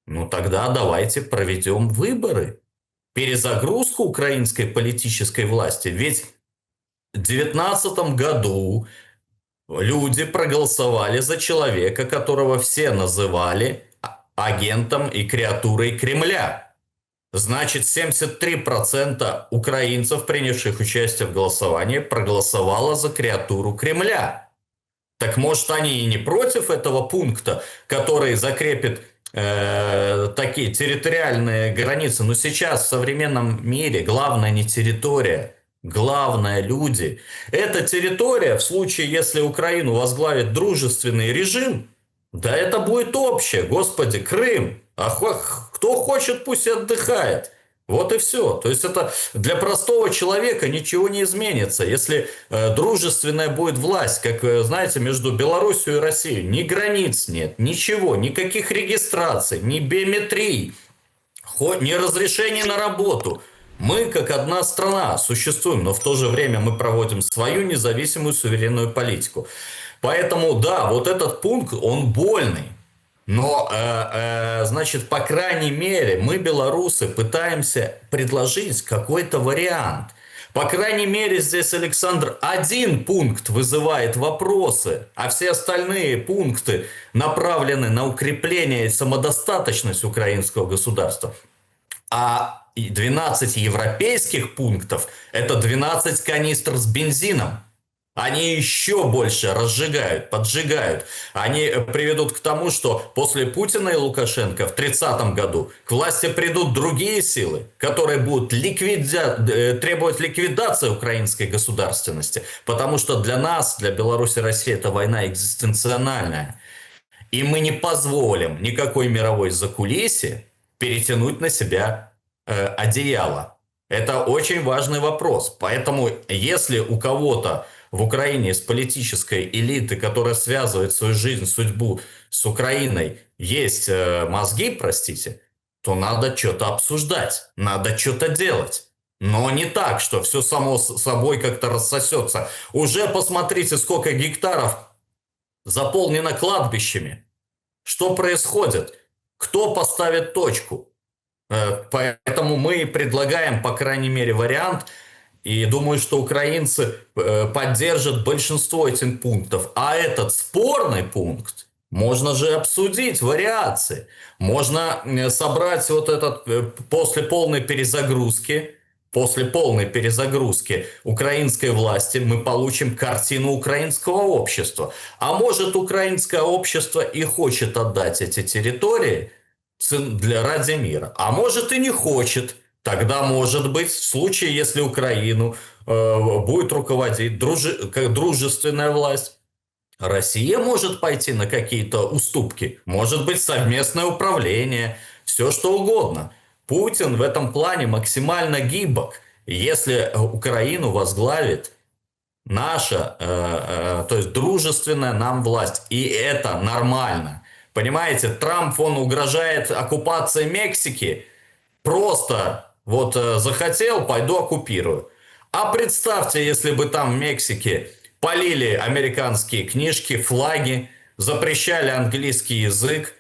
Ну тогда давайте проведем выборы. Перезагрузку украинской политической власти. Ведь в 2019 году люди проголосовали за человека, которого все называли агентом и креатурой Кремля. Значит, 73% украинцев, принявших участие в голосовании, проголосовало за креатуру Кремля. Так может они и не против этого пункта, который закрепит такие территориальные границы. Но сейчас в современном мире главное не территория, главное люди. Эта территория, в случае, если Украину возглавит дружественный режим, да это будет общее, господи, Крым. А кто хочет, пусть отдыхает. Вот и все. То есть это для простого человека ничего не изменится. Если дружественная будет власть, как, знаете, между Белоруссией и Россией, ни границ нет, ничего, никаких регистраций, ни биометрии, ни разрешений на работу. Мы, как одна страна, существуем, но в то же время мы проводим свою независимую суверенную политику. Поэтому, да, вот этот пункт, он больный. Но, значит, по крайней мере, мы, белорусы, пытаемся предложить какой-то вариант. По крайней мере, здесь, Александр, один пункт вызывает вопросы, а все остальные пункты направлены на укрепление и самодостаточность украинского государства. А 12 европейских пунктов – это 12 канистр с бензином. Они еще больше разжигают, поджигают. Они приведут к тому, что после Путина и Лукашенко в 30-м году к власти придут другие силы, которые будут требовать ликвидации украинской государственности. Потому что для нас, для Беларуси и России, эта война экзистенциональная. И мы не позволим никакой мировой закулисье перетянуть на себя одеяло. Это очень важный вопрос. Поэтому, если у кого-то в Украине из политической элиты, которая связывает свою жизнь, судьбу с Украиной, есть мозги, простите, то надо что-то обсуждать, надо что-то делать. Но не так, что все само собой как-то рассосется. Уже посмотрите, сколько гектаров заполнено кладбищами. Что происходит? Кто поставит точку? Поэтому мы предлагаем, по крайней мере, вариант, и думаю, что украинцы поддержат большинство этих пунктов. А этот спорный пункт можно же обсудить, вариации. Можно собрать вот этот после полной перезагрузки украинской власти мы получим картину украинского общества. А может, украинское общество и хочет отдать эти территории ради мира. А может и не хочет. Тогда, может быть, в случае, если Украину будет руководить дружественная власть, Россия может пойти на какие-то уступки. Может быть, совместное управление. Все что угодно. Путин в этом плане максимально гибок. Если Украину возглавит наша, то есть дружественная нам власть, и это нормально. Понимаете, Трамп, он угрожает оккупацией Мексики, просто вот захотел, пойду оккупирую. А представьте, если бы там в Мексике полили американские книжки, флаги, запрещали английский язык,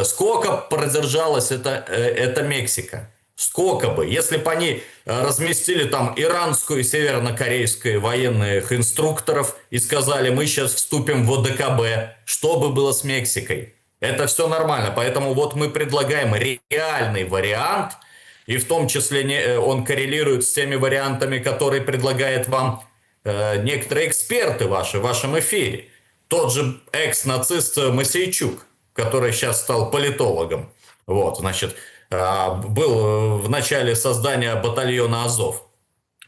сколько продержалась эта Мексика? Сколько бы? Если бы они разместили там иранскую и севернокорейскую военных инструкторов и сказали, мы сейчас вступим в ОДКБ, что бы было с Мексикой? Это все нормально. Поэтому вот мы предлагаем реальный вариант, и в том числе он коррелирует с теми вариантами, которые предлагают вам некоторые эксперты ваши в вашем эфире. Тот же экс-нацист Мосейчук, который сейчас стал политологом. Вот, значит, был в начале создания батальона Азов.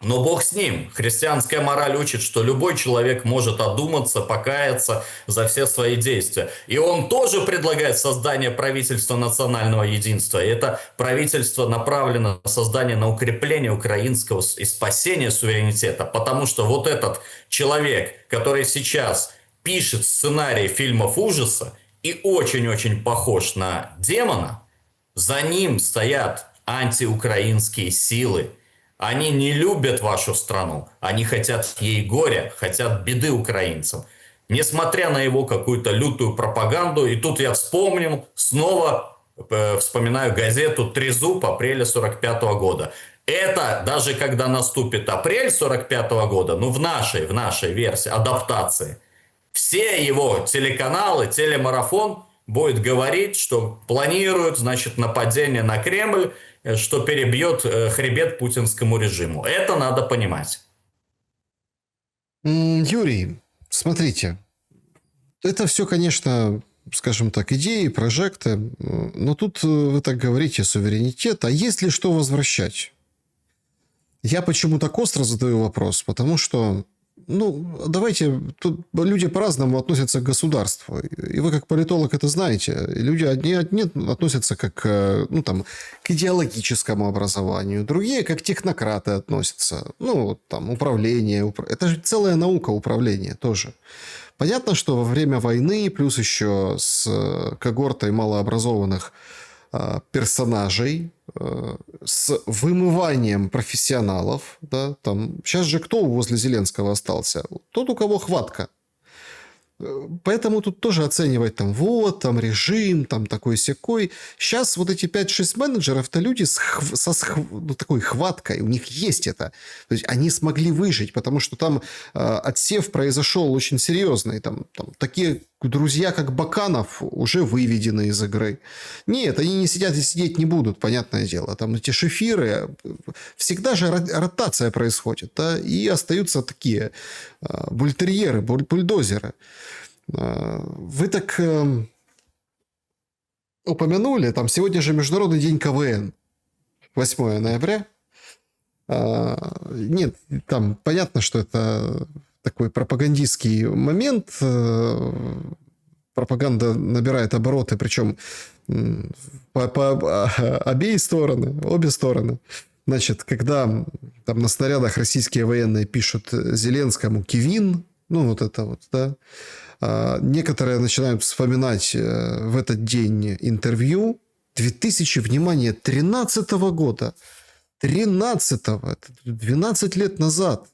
Но бог с ним. Христианская мораль учит, что любой человек может одуматься, покаяться за все свои действия. И он тоже предлагает создание правительства национального единства. И это правительство направлено на создание, на укрепление украинского и спасение суверенитета. Потому что вот этот человек, который сейчас пишет сценарий фильмов ужаса и очень-очень похож на демона, за ним стоят антиукраинские силы. Они не любят вашу страну, они хотят ей горя, хотят беды украинцам. Несмотря на его какую-то лютую пропаганду, и тут я снова вспоминаю газету «Трезуб» апреля 45 года. Это даже когда наступит апрель 45 года, ну в нашей версии, адаптации, все его телеканалы, телемарафон будет говорить, что планируют, значит, нападение на Кремль, что перебьет хребет путинскому режиму. Это надо понимать. Юрий, смотрите, это все, конечно, скажем так, идеи, прожекты, но тут вы так говорите суверенитет, а есть ли что возвращать? Я почему так остро задаю вопрос, потому что, давайте, тут люди по-разному относятся к государству. И вы, как политолог, это знаете. И люди одни относятся как к идеологическому образованию, другие как технократы относятся. Управление. Это же целая наука управления тоже. Понятно, что во время войны, плюс еще с когортой малообразованных персонажей, с вымыванием профессионалов, да, там, сейчас же кто возле Зеленского остался? Тот, у кого хватка. Поэтому тут тоже оценивать там режим, там такой-сякой. Сейчас вот эти 5-6 менеджеров, это люди такой хваткой, у них есть это. То есть они смогли выжить, потому что там отсев произошел очень серьезный. Там такие друзья, как Баканов, уже выведены из игры. Нет, они не сидят и сидеть не будут, понятное дело. Там эти шефиры, всегда же ротация происходит, да, и остаются такие бультерьеры, бульдозеры. Вы так упомянули, там сегодня же Международный день КВН, 8 ноября. Нет, там понятно, что это такой пропагандистский момент. Пропаганда набирает обороты, причем по обе стороны. Значит, когда там на снарядах российские военные пишут Зеленскому «Кивин», ну, вот это вот, да, некоторые начинают вспоминать в этот день интервью 2013 года. 13-го, 12 лет назад.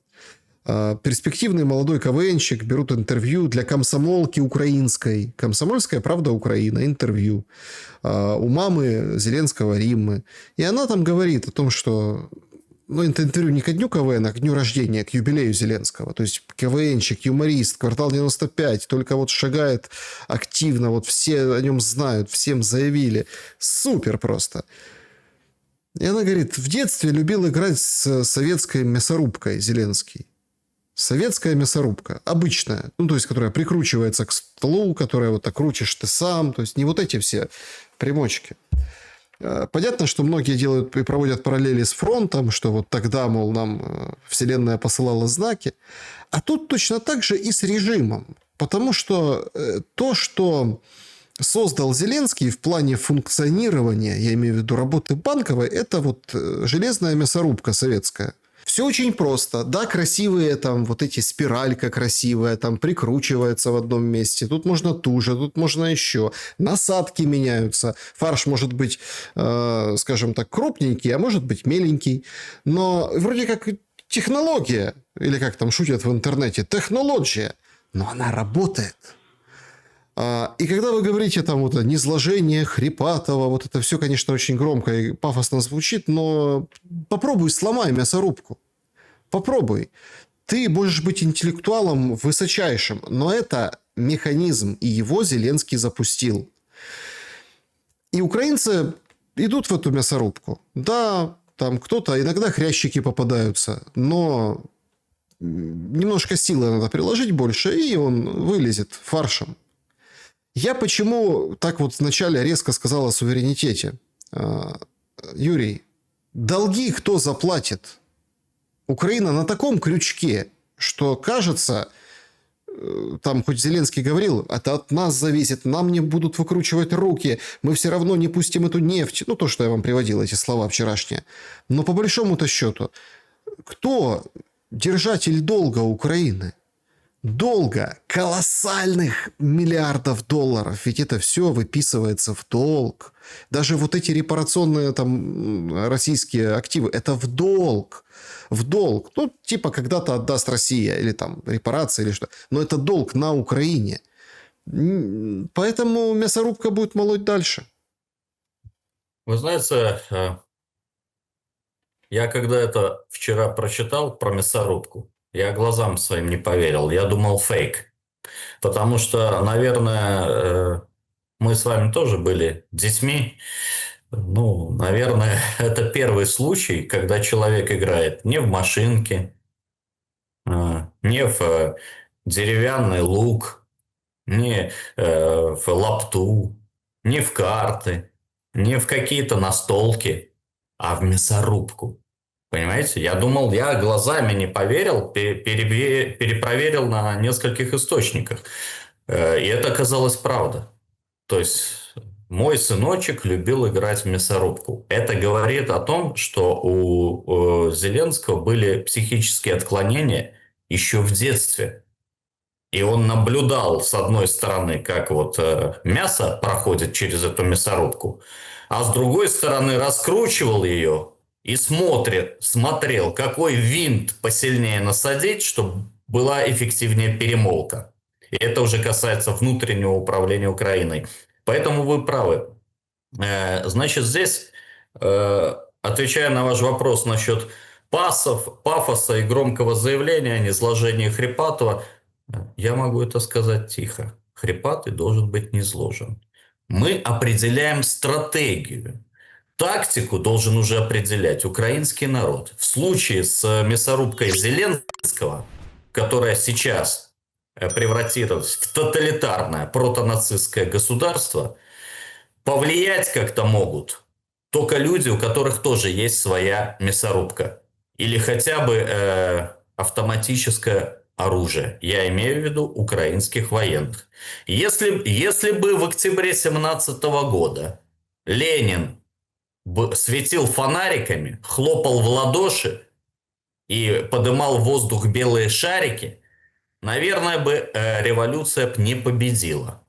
Перспективный молодой КВНщик берут интервью для комсомолки украинской. Комсомольская правда Украина. Интервью. У мамы Зеленского Риммы. И она там говорит о том, что... Ну, это интервью не ко дню КВН, а к дню рождения, к юбилею Зеленского. То есть КВНщик, юморист, квартал 95, только вот шагает активно, вот все о нем знают, всем заявили. Супер просто. И она говорит, в детстве любил играть с советской мясорубкой Зеленский. Советская мясорубка, обычная, ну, то есть, которая прикручивается к столу, которая вот так крутишь ты сам, то есть, не вот эти все примочки. Понятно, что многие делают и проводят параллели с фронтом, что вот тогда, мол, нам Вселенная посылала знаки. А тут точно так же и с режимом. Потому что то, что создал Зеленский в плане функционирования, я имею в виду работы Банковой, это вот железная мясорубка советская. Все очень просто. Да, красивые там вот эти спиралька красивая, там прикручивается в одном месте. Тут можно туже, тут можно еще. Насадки меняются. Фарш может быть, скажем так, крупненький, а может быть меленький. Но вроде как технология, или как там шутят в интернете, технология, но она работает. И когда вы говорите там вот низложение Хрипатова, вот это все, конечно, очень громко и пафосно звучит, но попробуй сломай мясорубку. Попробуй. Ты можешь быть интеллектуалом высочайшим, но это механизм, и его Зеленский запустил. И украинцы идут в эту мясорубку. Да, там кто-то, иногда хрящики попадаются, но немножко силы надо приложить больше, и он вылезет фаршем. Я почему так вот вначале резко сказал о суверенитете? Юрий, долги кто заплатит? Украина на таком крючке, что кажется, там хоть Зеленский говорил, это от нас зависит, нам не будут выкручивать руки, мы все равно не пустим эту нефть. Ну, то, что я вам приводил, эти слова вчерашние. Но по большому-то счету, кто держатель долга Украины? Долга колоссальных миллиардов долларов. Ведь это все выписывается в долг. Даже вот эти репарационные там российские активы, это в долг. В долг. Ну, типа когда-то отдаст Россия. Или там репарации, или что. Но это долг на Украине. Поэтому мясорубка будет молоть дальше. Вы знаете, я когда это вчера прочитал про мясорубку, я глазам своим не поверил. Я думал фейк. Потому что, наверное, мы с вами тоже были детьми. Ну, наверное, это первый случай, когда человек играет не в машинки, не в деревянный лук, не в лапту, не в карты, не в какие-то настолки, а в мясорубку. Понимаете? Я думал, я глазами не поверил, перепроверил на нескольких источниках. И это оказалось правда. То есть мой сыночек любил играть в мясорубку. Это говорит о том, что у Зеленского были психические отклонения еще в детстве. И он наблюдал, с одной стороны, как вот мясо проходит через эту мясорубку, а с другой стороны раскручивал ее и смотрел, какой винт посильнее насадить, чтобы была эффективнее перемолка. И это уже касается внутреннего управления Украиной. Поэтому вы правы. Значит, здесь, отвечая на ваш вопрос насчет пафоса и громкого заявления о низложении Хрипатова, я могу это сказать тихо. хрипатый должен быть низложен. Мы определяем стратегию. Тактику должен уже определять украинский народ. В случае с мясорубкой Зеленского, которая сейчас превратилась в тоталитарное протонацистское государство, повлиять как-то могут только люди, у которых тоже есть своя мясорубка. Или хотя бы автоматическое оружие. Я имею в виду украинских военных. Если бы в октябре 2017 года Ленин светил фонариками, хлопал в ладоши и подымал в воздух белые шарики, наверное, бы революция б не победила.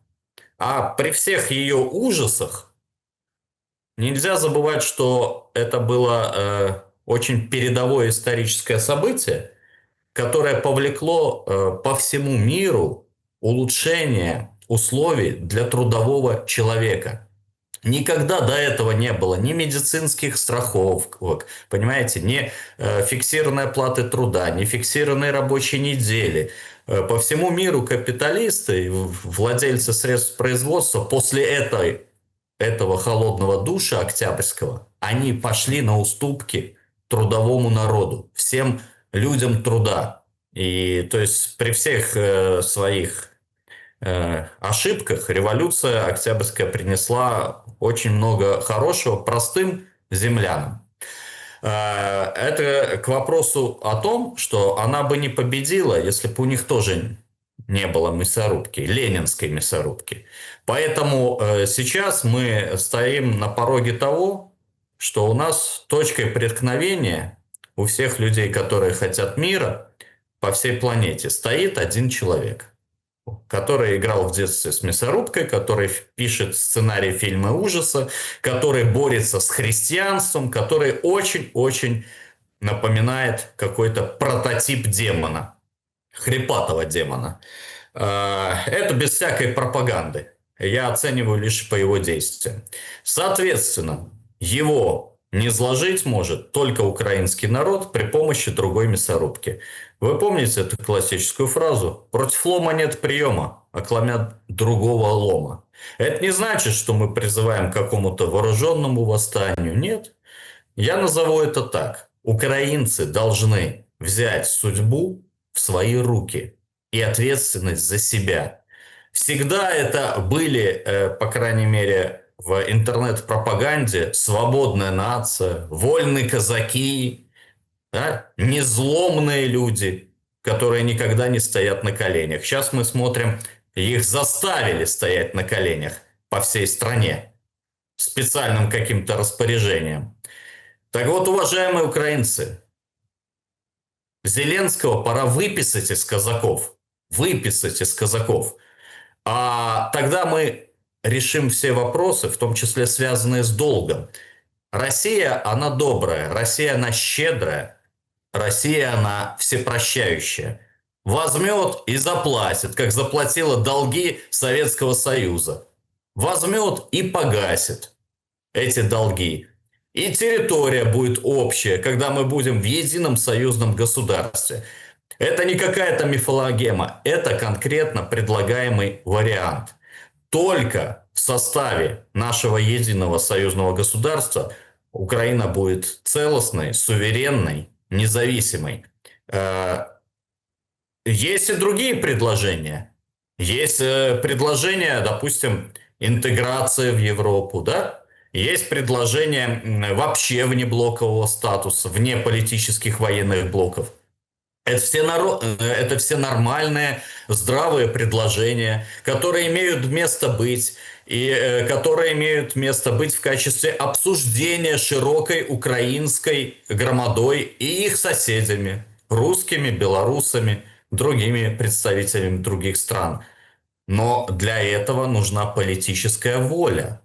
А при всех ее ужасах нельзя забывать, что это было очень передовое историческое событие, которое повлекло по всему миру улучшение условий для трудового человека. Никогда до этого не было ни медицинских страховок, понимаете, ни фиксированной оплаты труда, ни фиксированной рабочей недели. По всему миру капиталисты, владельцы средств производства после этого холодного душа октябрьского, они пошли на уступки трудовому народу, всем людям труда. И то есть при всех своих ошибках революция октябрьская принесла очень много хорошего простым землянам. Это к вопросу о том, что она бы не победила, если бы у них тоже не было мясорубки, ленинской мясорубки. Поэтому сейчас мы стоим на пороге того, что у нас точкой преткновения у всех людей, которые хотят мира по всей планете, стоит один человек, который играл в детстве с мясорубкой, который пишет сценарий фильма ужаса, который борется с христианством, который очень-очень напоминает какой-то прототип демона, хрипатого демона. Это без всякой пропаганды. Я оцениваю лишь по его действиям. Соответственно, его низложить может только украинский народ при помощи другой мясорубки. Вы помните эту классическую фразу? Против лома нет приема, а кломят другого лома. Это не значит, что мы призываем к какому-то вооруженному восстанию. Нет. Я назову это так. Украинцы должны взять судьбу в свои руки и ответственность за себя. Всегда это были, по крайней мере, в интернет-пропаганде свободная нация, вольные казаки, да? Незломные люди, которые никогда не стоят на коленях. Сейчас мы смотрим, их заставили стоять на коленях по всей стране специальным каким-то распоряжением. Так вот, уважаемые украинцы, Зеленского пора выписать из казаков. Выписать из казаков. А тогда мы решим все вопросы, в том числе связанные с долгом. Россия, она добрая, Россия, она щедрая, Россия, она всепрощающая. Возьмет и заплатит, как заплатила долги Советского Союза. Возьмет и погасит эти долги. И территория будет общая, когда мы будем в едином союзном государстве. Это не какая-то мифологема, это конкретно предлагаемый вариант. Только в составе нашего единого союзного государства Украина будет целостной, суверенной, независимой. Есть и другие предложения. Есть предложения, допустим, интеграции в Европу, да? Есть предложение вообще внеблокового статуса, вне политических военных блоков. Это все нормальные, здравые предложения, которые имеют место быть, и которые имеют место быть в качестве обсуждения широкой украинской громадой и их соседями, русскими, белорусами, другими представителями других стран. Но для этого нужна политическая воля.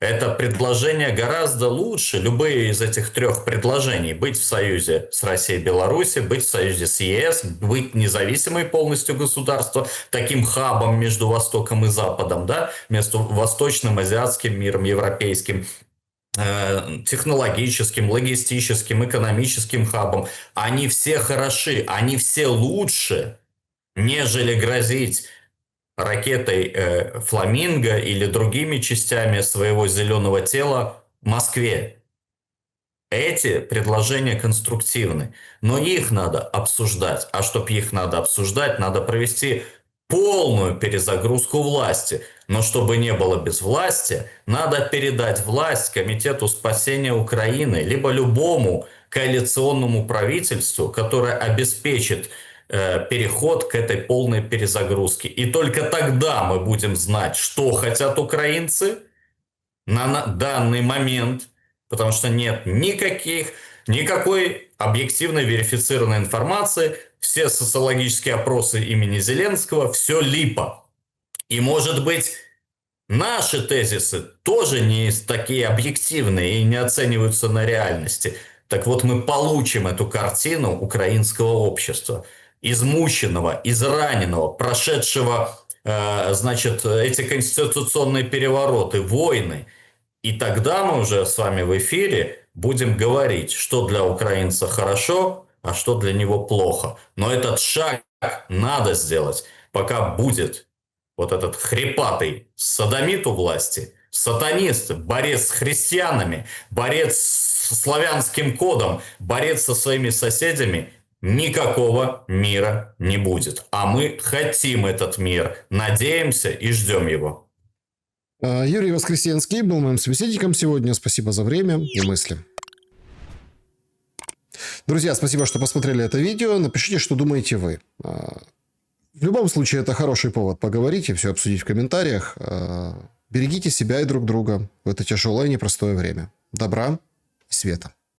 Это предложение гораздо лучше, любые из этих трех предложений, быть в союзе с Россией и Беларусью, быть в союзе с ЕС, быть независимой полностью государством, таким хабом между Востоком и Западом, да, между восточным, азиатским миром, европейским, технологическим, логистическим, экономическим хабом. Они все хороши, они все лучше, нежели грозить ракетой «Фламинго» или другими частями своего зеленого тела Москве. Эти предложения конструктивны, но их надо обсуждать. А чтобы их надо обсуждать, надо провести полную перезагрузку власти. Но чтобы не было безвластия, надо передать власть Комитету спасения Украины, либо любому коалиционному правительству, которое обеспечит переход к этой полной перезагрузке. И только тогда мы будем знать, что хотят украинцы на данный момент, потому что нет никакой объективной верифицированной информации, все социологические опросы имени Зеленского, все липа. И, может быть, наши тезисы тоже не такие объективные и не оцениваются на реальности. Так вот, мы получим эту картину украинского общества, измученного, израненного, прошедшего, значит, эти конституционные перевороты, войны. И тогда мы уже с вами в эфире будем говорить, что для украинца хорошо, а что для него плохо. Но этот шаг надо сделать, пока будет вот этот хрипатый содомит у власти, сатанист, борец с христианами, борец с славянским кодом, борец со своими соседями, никакого мира не будет. А мы хотим этот мир, надеемся и ждем его. Юрий Воскресенский был моим собеседником сегодня. Спасибо за время и мысли. Друзья, спасибо, что посмотрели это видео. Напишите, что думаете вы. В любом случае, это хороший повод поговорить и все обсудить в комментариях. Берегите себя и друг друга в это тяжелое и непростое время. Добра и света.